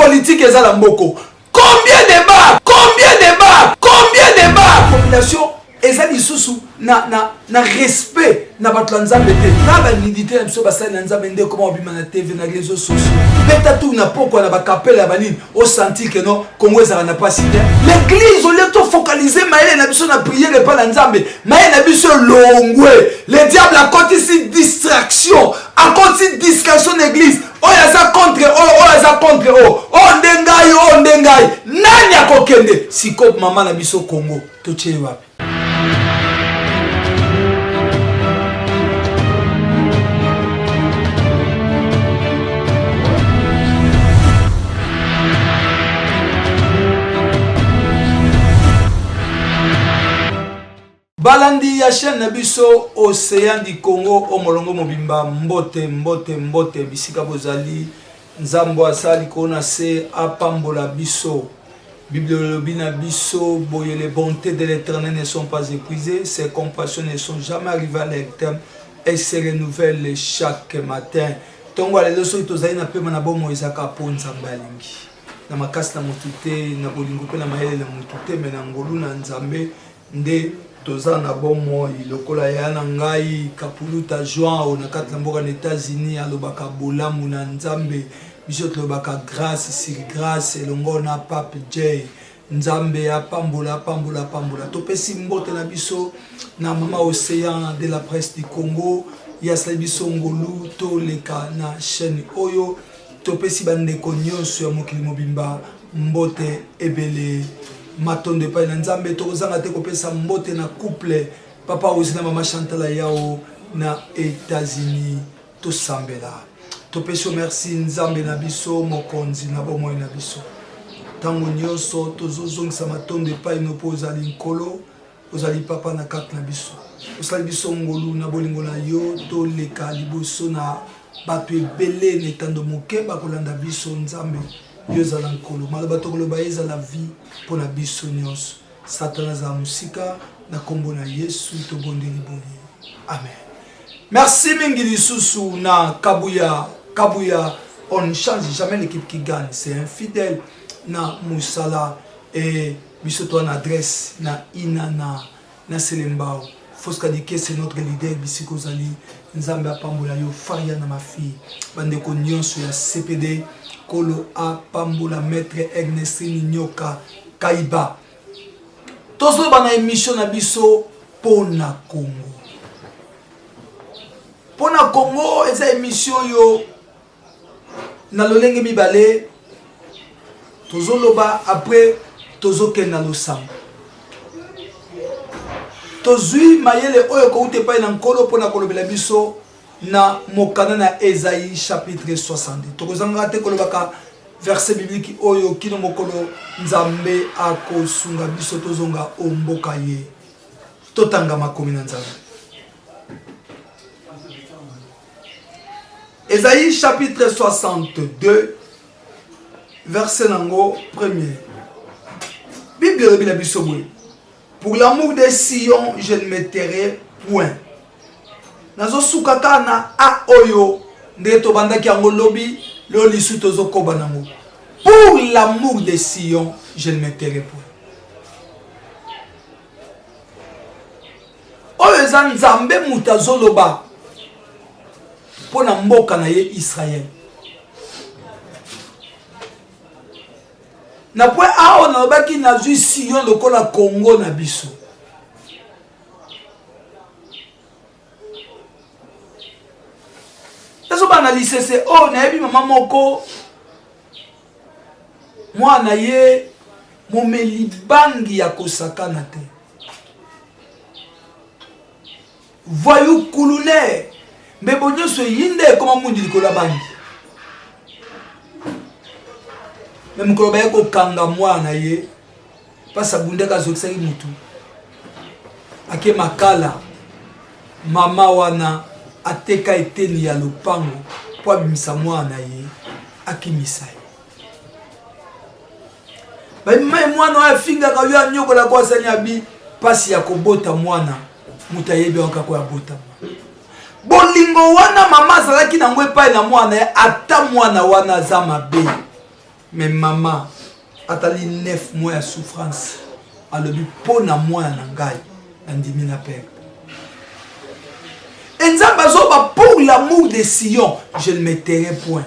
politique eza la mboko. Combien de bars? Population eza lisusu na respect na bato la nzambe te. Na ba nidité na biso basali na nzambe nde comment obima na TV na réseaux sociaux. Beta tout na poko na ba kapela ya banini au senti que non Congo ezala na pas idée. L'église au lieu de focaliser maïle na biso na prière pas la nzambe. Maïle na biso longwe. Le diable a compté ici distraction, a compté distraction d'église. Oh yaza contre yaza contre oh ndengai nani akokende siko mama na biso Congo to cheye wapi. Balandi ya chaîne na biso Océan du Congo o molongo mobimba mbote bisika bozali nzambo asali kona se apambola biso. Bibliologie na biso boye les bontés de l'Éternel ne sont pas épuisées, ses compassions ne sont jamais arrivées à leur terme et se renouvellent chaque matin. Tongo alelo so tozali na pema na bomo ezaka ponza mbalingi. Na makasi na motute na bolingo pe na mayele na motute me na ngolu na nzambe nde toza na bomo ilokola ya na ngai kapuluta juan o na kati na mboka na États-Unis alobaka bolamu na nzambe biso tolobaka grâce sur grâce elongo na Pape J nzambe apambola topesi mbote na biso na mama Océan de la presse du Congo ya sala biso ngolu to leka na chaîne oyo topesi bandeko nyonso ya mokili mobimba mbote ebele matonde pa na nzambe tokozanga te kopesa mbote na couple papa aussi na mama Chantal yao na États-Unis to sambela topesi merci nzambe na biso mokonzi na bomo na biso tango nyonso tozozongisa matonde pa ino po ozali nkolo ozali papa na kati na biso osali biso ngolu na bolingo na yo to leka liboso na bato ebele netando moke bakolanda biso nzambe yo zala nkolo maloba tokoloba eza la vie pour la biso nyonso satana za musika na kombo na Yesu tobondeli boye amen. Merci mingi lisusu na Kabuya on ne change jamais l'équipe qui gagne, c'est un fidèle na musala et biso to na adresse na inana na selembao Foska Dike c'est notre leader bisiko zali nzambe apambola yo faria na ma fille bandeko nyonso ya CPD Kolo apambola maître Ernestine Nyoka Kaiba tozo bana émission na biso pona Congo eza émission yo na lolenge mibale tozo loba après tozo ken na losam tozui mayele oyo ko ute pa na nkolo pona kolobela biso na mokana na Esaïe chapitre 60 tokozanga te kolobaka verset biblique oyo kino mokolo nzambe akosunga biso tozonga omboka ye totanga makomi na nzambe. Esaïe chapitre 62 verset nango premier. Bible bila biso boye. Pour l'amour de Sion, je ne me tairai point. Nazo sukaka na a oyo nde to bandaki yango lobi lo lisu tozo koba nango. Pour l'amour de Sion, je ne me tairai point. Oyo za nzambe mutazo loba pona mboka na ye Israël. Na pwe ao na obaki na zui Sion lokola Congo na biso. Taso ba analyse se o na yebi mama moko mwana ye momeli bangi ya kosakana te. Voyou kulune mbebo nyonso yinde koma mundi likola bangi. Même quand on a kanga mwana ye pasa bundeka zokisaki mutu ake makala mama wana ateka eteni ya lopango po abimisa mwana ye akimisa ye ba mwana afinga ka yo anyokola kwa sanya bi pasi ya kobota mwana muta yebe okako ya bota bolingo wana mama zalaki na ngwe pa na mwana ata mwana wana za mabe mais maman atali 9 mois de souffrance alobi pona moi na ngai andimi na père enzamba zoba pour l'amour de Sion je ne mettrai point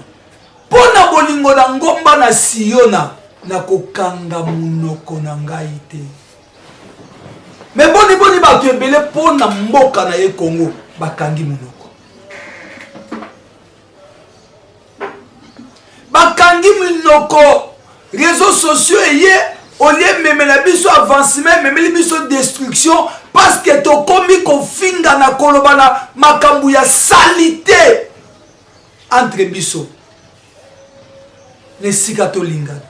pona bolingo na ngomba na Siona na kokanga munoko na ngai te mais boni bato ebele pona mboka na ye Congo bakangi munoko réseaux sociaux au lieu même la biso avancement même la biso destruction parce que to komi ko finga na kolobana makambu ya salité entre biso nesika to lingana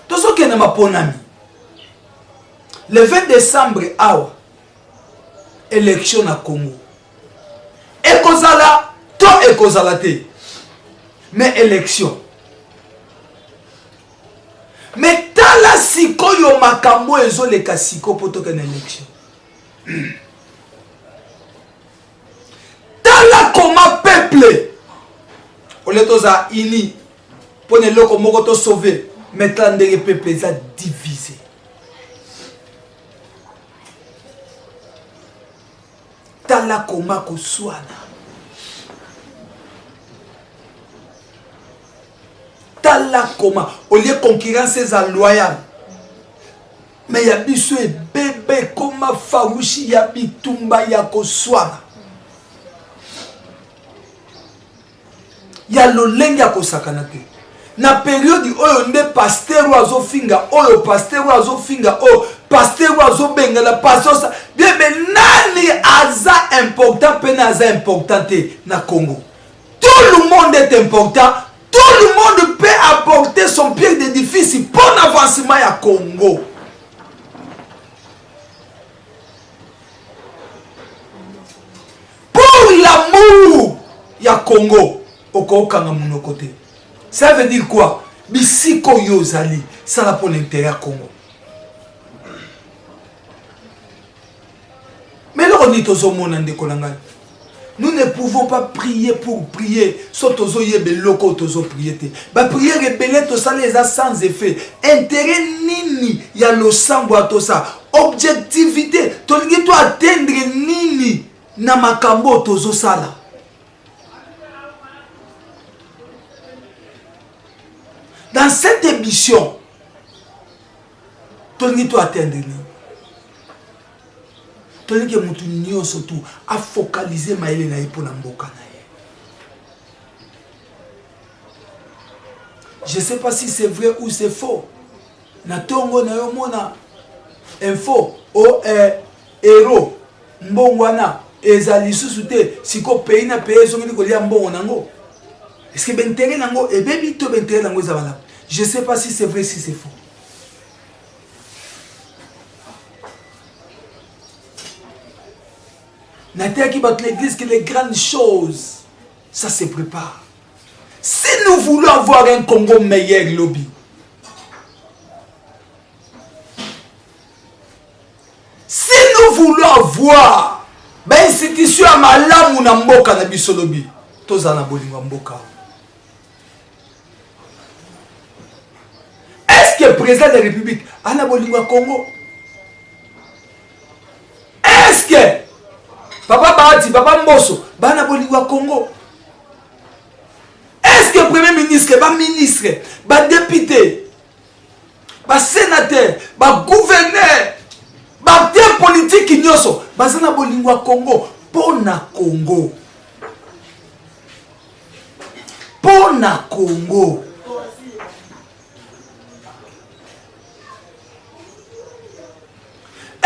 to soki na maponami le 20 décembre awa élection na Congo ekozala to ekozala te mais élection mais tala sikoyo makambo ezoleka siko po toke na élection tala comment peuple oletoza ini pone loko moko to sauver mais tala ndenge peuple eza divisé tala koma koswana tala koma au lieu concurrence eza loyal mais ya biso ebebe koma farouchi ya bitumba ya koswana ya lolenge ya kosakana te na période oyo nde pasteur azofinga oyo pasteur azofinga oyo pasteur azobengana pasteur bien mais nani aza important pe na aza important te na Congo tout le monde est important tout le monde peut apporter son pierre d'édifice pour l'avancement ya Congo pour l'amour ya Congo okokanga munoko te. Ça veut dire quoi? Bisiko yozali, ça là pour l'intérêt à Congo. Mais là on dit aux hommes nous ne pouvons pas prier pour prier. Sotozo yebe loko tozo prier. Ba prière rebelle to ça les a sans effet. Intérêt nini ya lo sambo to ça. Objectivité to lingi to atteindre nini na makambo tozo sala. Dans cette émission, tu dois atteindre. Tu dois surtout à focaliser ma pour la mboka. Je ne sais pas si c'est vrai ou c'est faux. Na tongo na yo mona info o héros mbongwana ezali susute siko pays na pays zongi ko lia mbongo nango. Est-ce que bentere nango e bebi to bentere nango zabala. Je ne sais pas si c'est vrai, si c'est faux. Natia qui bat l'église que les grandes choses, ça se prépare. Si nous voulons avoir un Congo meilleur, lobby, si nous voulons avoir une institution à malamu na mboka na biso lobby, toza na bolingo mboka. Est-ce que le président de la République a la Bolingwa Congo? Est-ce que Papa Bahati, Papa Mbosso, a la Bolingwa Congo? Est-ce que le premier ministre, le ministre, le député, le sénateur, le gouverneur, l'acteur politique qui nyoso, a la Bolingwa Congo? Pour na Congo. Pour na Congo.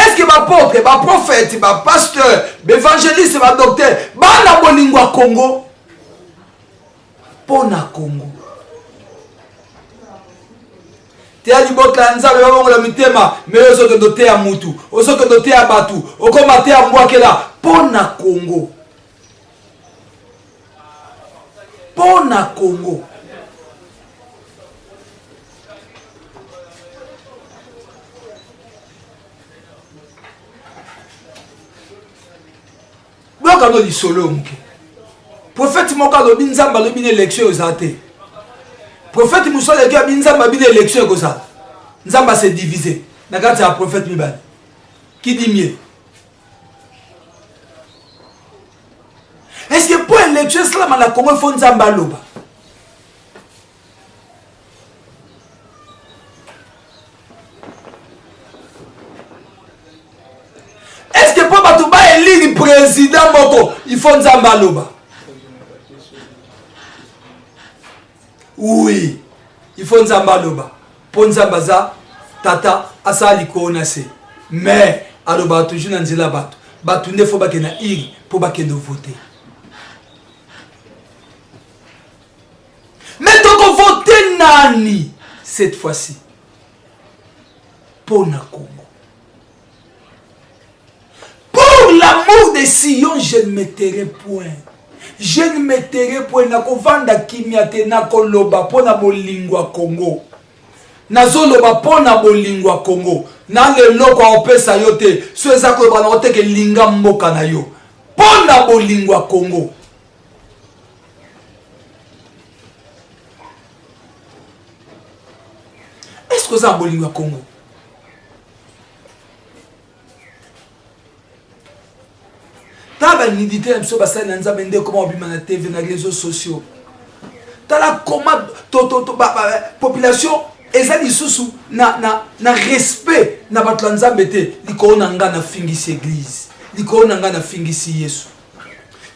Est-ce que ma porte, ma prophète, ma pasteur, ma évangéliste, ma docteur, ma la bolingwa Congo? Pona Congo. Te a libot la nzabe ba la mitema, mais oso que doté à mutu, oso que doté à batu, oko maté à mwakela, pona Congo. Pona Congo. Zoka no lisolo muke. Prophète moka lobi nzamba lobi ne élection ozate. Prophète musole ki abi nzamba bi ne élection koza. Nzamba s'est divisé. Nakati ya prophète mibani. Qui dit mieux? Est-ce que pour élection slam la Congo faut nzamba loba? Est-ce que pour batouba élire président moko il faut nzamba loba? Oui, il faut nzamba loba. Pour nzamba za tata asali kona se. Mais aloba toujours na nzela bato. Bato ne faut ba ke na iri pour ba ke no voter. Mais donc on vote nani cette fois-ci pour na Congo. Pour l'amour de Sion, je ne mettrai point. Je ne mettrai point na kovanda kimiate na koloba pona bolingwa Congo. Nazoloba pona bolingwa Congo. Na le loko opesa yote. So eza koloba na oteke linga mboka na yo. Pona bolingwa Congo. Est-ce que ça bolingwa Congo? Tala nidité mso basa na nzambe nde comment obima na TV na réseaux sociaux. Tala comment population ezali susu na respect na bato la nzambe te liko na nga na fingisi église. Liko na nga na fingisi Yesu.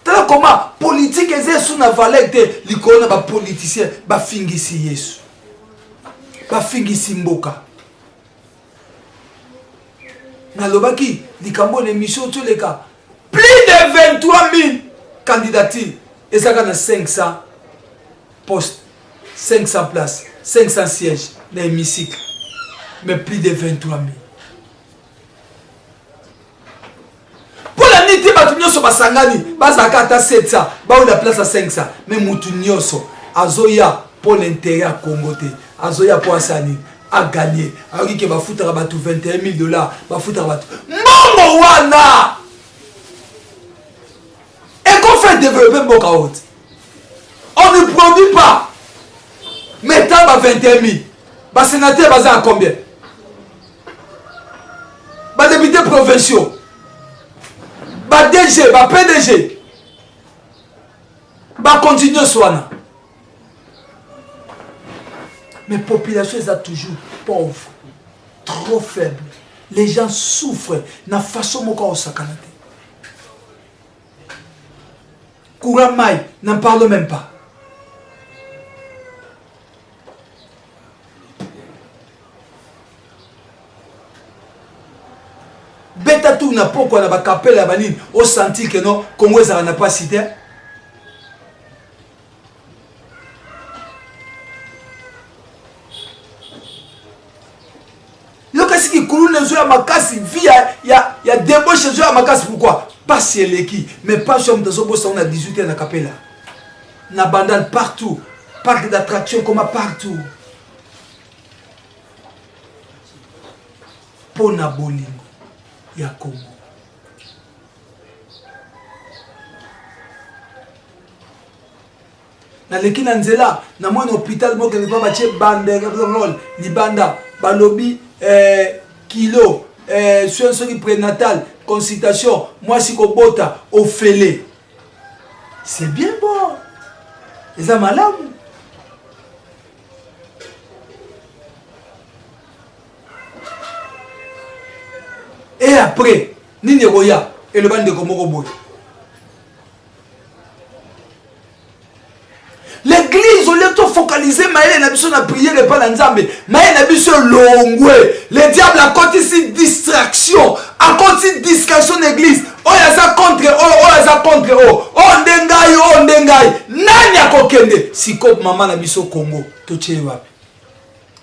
Tala comment politique ezesu na valeur te liko na ba politicien ba fingisi Yesu. Ba fingisi mboka. Na lobaki likambo na mission tous les cas. Plus de 23 000 candidatures. Et ça gagne 500 postes, 500 places, 500 sièges dans l'hémicycle. Mais plus de 23 000. Pour la nuit, Batunyoso Basangani, Bazakata 700, Bao la place à 500. Mais Moutunyoso, Azoya pour l'intérêt à Congo, Azoya pour Assani, a gagné. Alors qu'il va foutre à Batou $21 000, va foutre à Batou. Momo Wana! Et qu'on fait développer Mboka Haute. On ne produit pas. Maintenant, 21 000. Les sénateurs basés à combien? Les députés provinciaux. Les DG, les PDG. Les continuer soin. Mais la population est toujours pauvre. Trop faible. Les gens souffrent. Na façon moka osakanate. Kouramai, n'en parle même pas. Beta tout n'a pas quoi na ba kapela ya banini au senti que non Congo ça n'a pas cité. Lokasi ki kulune zo ya makasi via ya débauche zo ya makasi pourquoi? Pas si elle est qui, mais pas sur le boss on a 18 ans na kapela. Na bandal partout, parc d'attraction comme partout. Pona bolingo ya Congo. Na lekina nzela na mwana hôpital moko ne pas bache bande rôle ni banda balobi kilo soins prénatal consultation moi si kobota au fêlé. C'est bien bon. Les amalams. Et après, Nini Roya et le bande de Komoro Boy. L'église, au lieu de focaliser, Maël n'a pas de prière et pas d'ensemble. Maël n'a pas de longoué. Le diable a continué distraction. A continué distraction de l'église. Oh, il y a ça contre oh, oh, il y a ça contre oh. Oh, ndengai, oh, ndengai. Nani a kokende. Si kop maman n'a biso Congo. Toche wapi.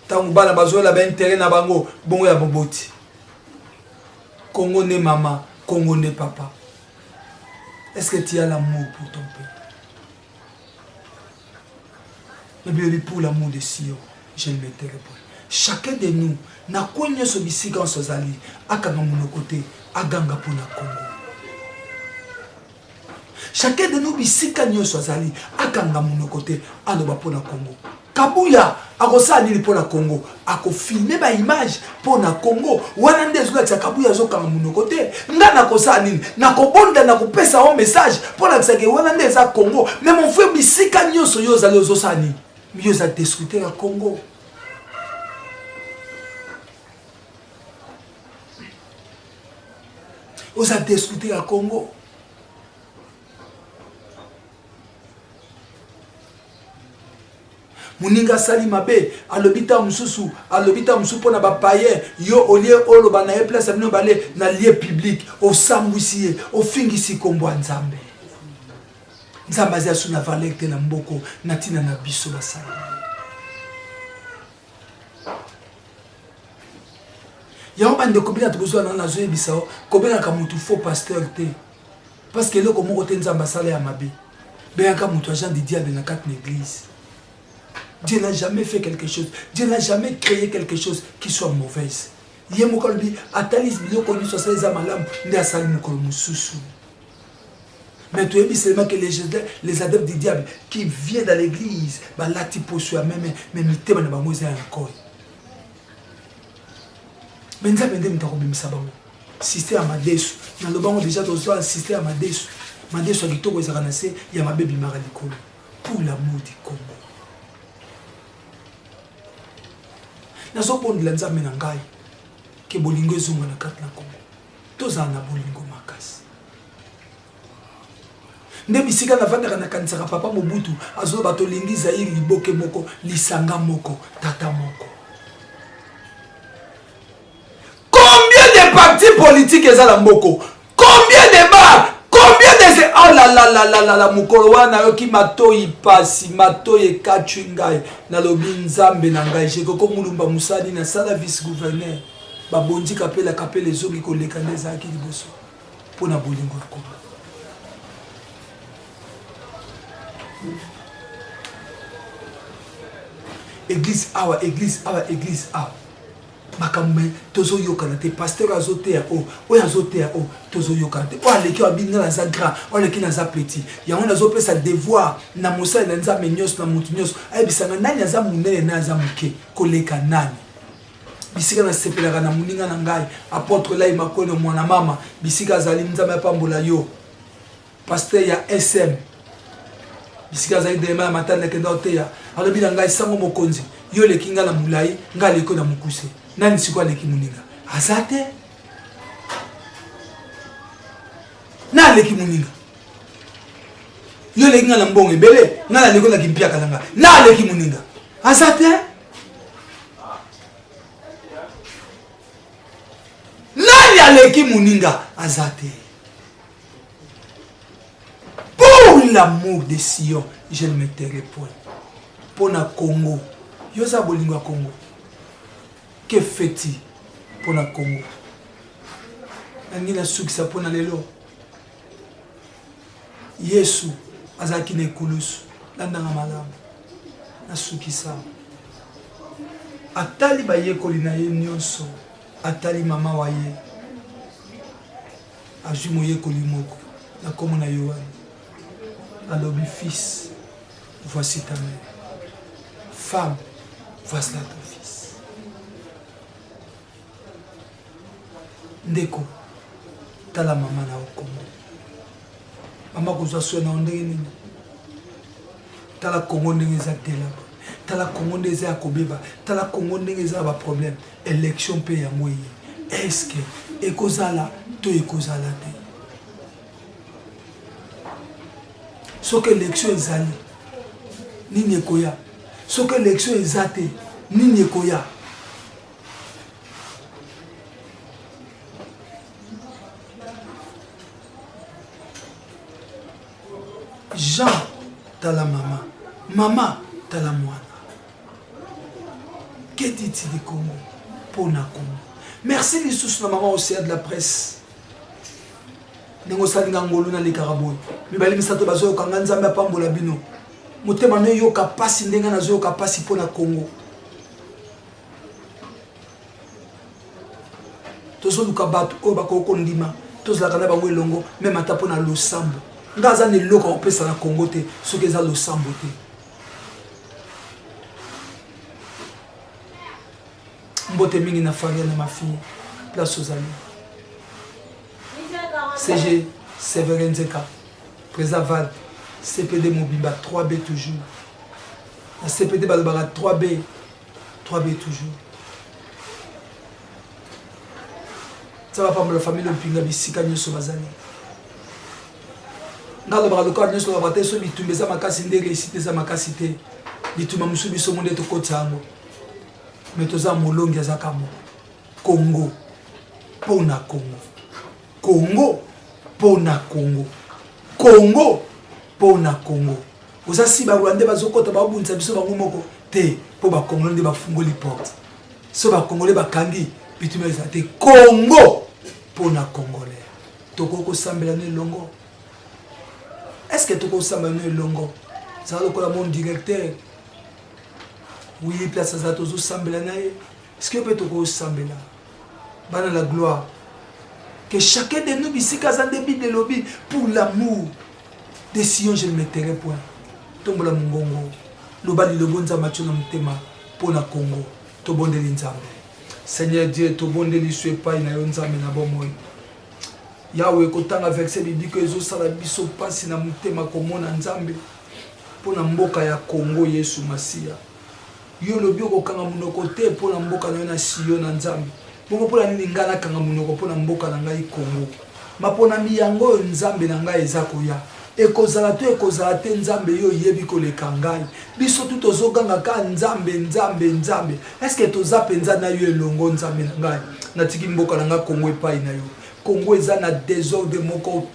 Tangu bana bazo la ba intérêt na bango. Bongo ya boboti. Congo n'est maman. Congo n'est papa. Est-ce que tu as l'amour pour ton père? Pour l'amour de Sion, je ne mettrai pas. Chacun de nous, na konye so bisika sozali, akanga mon côté, aganga pour la Congo. chacun de nous bisika nyoso azali akanga monoko te aloba pona Congo. Kabuya akosa nini pona Congo, akofilme ba image pona Congo. Wana nde ezolakisa Kabuya azokanga monoko te. Nga nakosa nini nakobonda nakopesa o message pona kisake wana nde eza Congo. Mais mon frère bisika nyoso yo azali ozosa nini yo za discuter ya Congo. Oza discuter à Congo. Muninga sali mabe alobita mususu pona ba paye yo olie oloba na place amino bale na lieu public au sambwisi au fingisi kombo nzambe. Nzambe azia suna valeur te na mboko na tina na biso basali. Yao bande kobina tubuzwa na nazo ebisao kobina ka mutu faux pasteur te parce que le komo kote nzamba sala ya mabe be ka mutu agent de diable na quatre église. Dieu n'a jamais fait quelque chose, Dieu n'a jamais créé quelque chose qui soit mauvaise. Yemo kolbi atalis biloko ni so sala malamu ndi asali mukolo mususu. Mais tu es seulement que les adeptes du diable qui viennent dans l'église bah là tu peux sur même mité ba na bango za encore. Mais nzambe ndem takobimisa bango système amadesu na lobango déjà tozo un système amadesu madesu akitoko ezaka na se ya mabebi mara likolo pour l'amour du Congo. Nazo pondela nzambe na ngai ke bolingo ezonga na kati na Congo toza na bolingo makasi nde bisika na vandaka na kanisaka papa Mobutu azo bato lingi Zaïre liboke moko lisanga moko tata moko. Combien de partis politiques est la mboko? Combien de bars? Combien de... Oh là là là là là là mukolo wana yo ki matoi pasi matoi kachungai na lobi nzambe na ngai je ko mulumba musadi na sala vice gouverneur ba bondi kapela kapela zongi ko lekana za ki liboso pona bolingo ko. Église awa makambe tozo yokana te pasteur azote ya o azote ya o tozo yokana te o aleki abinga na za grand o aleki na za petit ya on azope sa devoir na mosa na nza menyos na mutu nyos ayebisanga nani aza munene na aza muke koleka nani bisika na sepelaka na muninga na ngai apôtre lai makono mwana mama bisika azali nzambe pambola yo pasteur ya SM bisika azali de ma matana kenda oteya alobi na ngai sango mokonzi yo lekinga na mulai ngali ko na mukuse nani sikwa leki muninga azate na leki muninga yo lekinga na mbonge bele ngala leko na kimpia kalanga na leki muninga azate nani aleki muninga azate. Pour l'amour de Sion je ne me tairai point. Pour na Congo yoza bolingo ya Congo que fait-il pour na Congo nangi na sukisa pour na lelo Yesu azaki na ekulusu landanga malamu na sukisa atali bayekoli na ye nyonso atali mama wa ye azwi moyekoli moko na komo na Yohane alobi fils voici ta mère, femme voici là ton fils. Ndeko tala mama na Congo mama kozwa soin na ndenge nini tala Congo ndenge eza delaba tala Congo ndenge eza kobeba tala Congo ndenge eza ba problème élection pe ya moye est-ce que ekozala to ekozala te so que élection ezali nini ekoya so que élection ezate nini ekoya Jean tala mama mama tala mwana. Que dit-il de Congo pour na Congo? Merci les sous na maman aussi de la presse nengo salinga ngolu na likaraboy mibali misato bazo kanga nzambe apambola bino motema no yo kapasi ndenga nazo kapasi pona Congo tozo luka bato o bakoko ndima tozo la kana bango elongo même ata pona losambo Ngaza ne loko opesa na Congo te, soki eza losambo te. Mbote mingi na Faria na ma fille, place aux amis. CG, Séverin Zeka, Président Val, CPD Mobimba, 3B toujours. La CPD Balbara, 3B toujours. Ça va pas me la famille de Pinga, Bissika, Nyoso Bazali. Dans le bras de corps, Nyoso Babate, so bitumbe za makasi nde réussite za makasi te. Bituma musubi so monde to kotango. Mais toza molongi ya zakamo. Congo. Pona Congo. Congo. Pona Congo. Congo. Pona Congo. Oza si ba Rwanda bazokota ba bunza biso bango moko te po ba Congo nde ba fungoli porte. So ba Congolais ba kangi bituma za te Congo. Pona Congolais. Toko sambela ne longo. Est-ce que toko sambela ne longo? Ça va lokola mon directeur. Oui, place à Tozo Sambela nae. Est-ce que peut toko sambela? Bana la gloire. Que chacun de nous ici kazan débit de lobby pour l'amour. Des sillons je ne mettrai point. Tombola mungongo. Lobali le bonza macho na mutema pour na Congo. To bondeli nzambe. Seigneur Dieu, to bondeli sue pa na yo nzambe na bomoy. Yahweh kotanga verset biblique ezo sala biso pasi na mutema komona nzambe. Pour na mboka ya Congo Yesu Masia. Yo lobi okanga munoko te pour na mboka na yo na siyo na nzambe. Bongo pour la nini ngana kanga munoko pour na mboka na ngai Congo. Mapona miyango nzambe na ngai eza koya. Ekozala te nzambe yo yebi koleka ngai. Biso tu tozoganga ka nzambe. Est-ce que toza penza na yo elongo nzambe na ngai? Natiki mboka na ngai Congo epai na yo. Congo est un désordre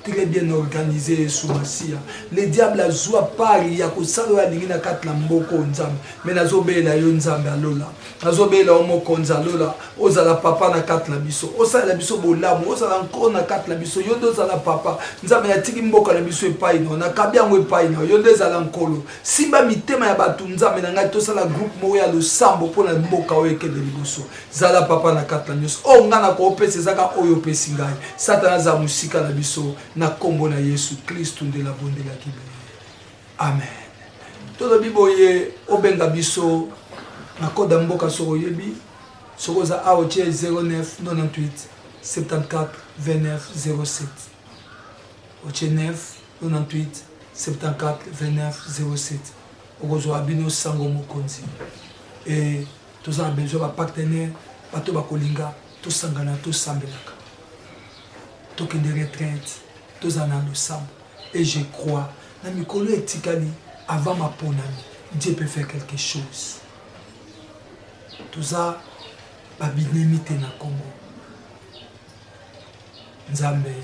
très bien organisé sous Massia. Le diable a joué à Paris, il y a que ça doit aller na kat la mboko nzambe. Mais nazobe la yo nzambe alola. Nazobe la omo konza lola. Oza la papa na kat la biso. Oza la biso bolamu. Oza la encore na kat la biso. Yondo za la papa. Nzambe ya tiki mboka na biso epai no. Na kabia ngwe epai no. Yondo za la nkolo. Simba mitema ya batu nzambe na ngai tosa la groupe mo ya lo sambo pona mboka oeke de liboso. Zala papa na kat la biso. O ngana ko opese zaka oyo pesi ngai. Satan za musika na biso na kombo na Yesu Kristo de la bonde la kibeli. Amen. Todo biboye obenga biso na koda mboka soko yebi soko za aoche 09 98 74 29 07. Oche 9 98 74 29 07. Ogozo abino sango mokonzi. Et tous en besoin ba partenaire bato ba kolinga to sangana to sambelaka. Token de retraite, tous en le sang. Et je crois, dans mes collègues Tikali, avant ma ponami, Dieu peut faire quelque chose. Tout ça, babinemite na Congo. Nzambe,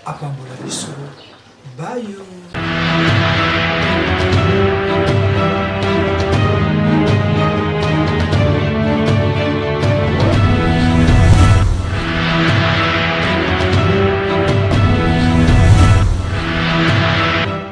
apambola biso. Bye.